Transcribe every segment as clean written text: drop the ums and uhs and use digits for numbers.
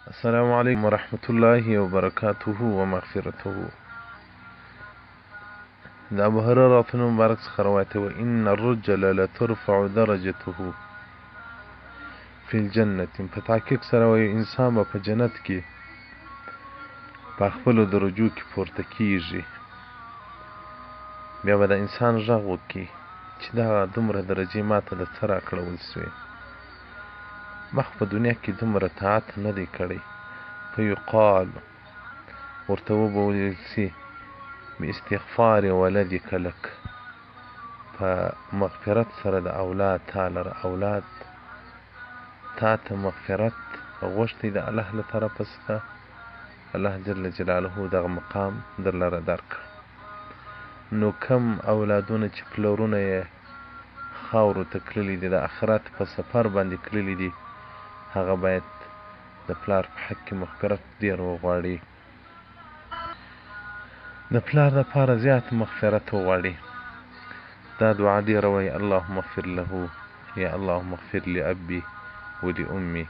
السلام عليكم ورحمة الله وبركاته ومغفرته. د ابو هريره رضی مبارک څخه روایت و ان الرجل لترفع درجته في الجنة. په تحقیق سره وایي انسان به په جنت کې په خپلو درجو کې پورته کیږي. بیا به د انسان غږ وکړي چې دا دومره درجې ماته د څه راکړول سوې، مخ په دنیا کې دومره طاعت نه دی کړی. فیقال ورته وبویل سي باستغفار ولدک لک، په مغفرت سره د اولاد تعالی اولاد تا ته مغفرت غوښتی د الله له طرفه څخه، الله جل جلاله دغه مقام در لره درکړ. نو کم اولادونه چې پلرونه یې خاورو ته تللي دي، د آخرت په سفر باندې تللي دي، هغه باید د پلار په حق کې مغفرت ډېر وغواړي، د پلار دپاره زیات مغفرت وغواړي. دا دعا ډېره وایي اللهم اغفر له یا اللهم اغفر لأبي ولأمي.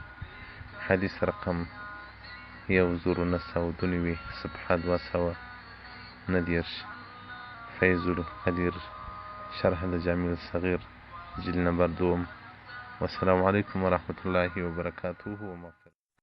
حدیث رقم 1992 صفحه 290. فیض القدیر شرح د جامع الصغیر جلد نمبر 2. والسلام علیکم ورحمة الله وبرکاته.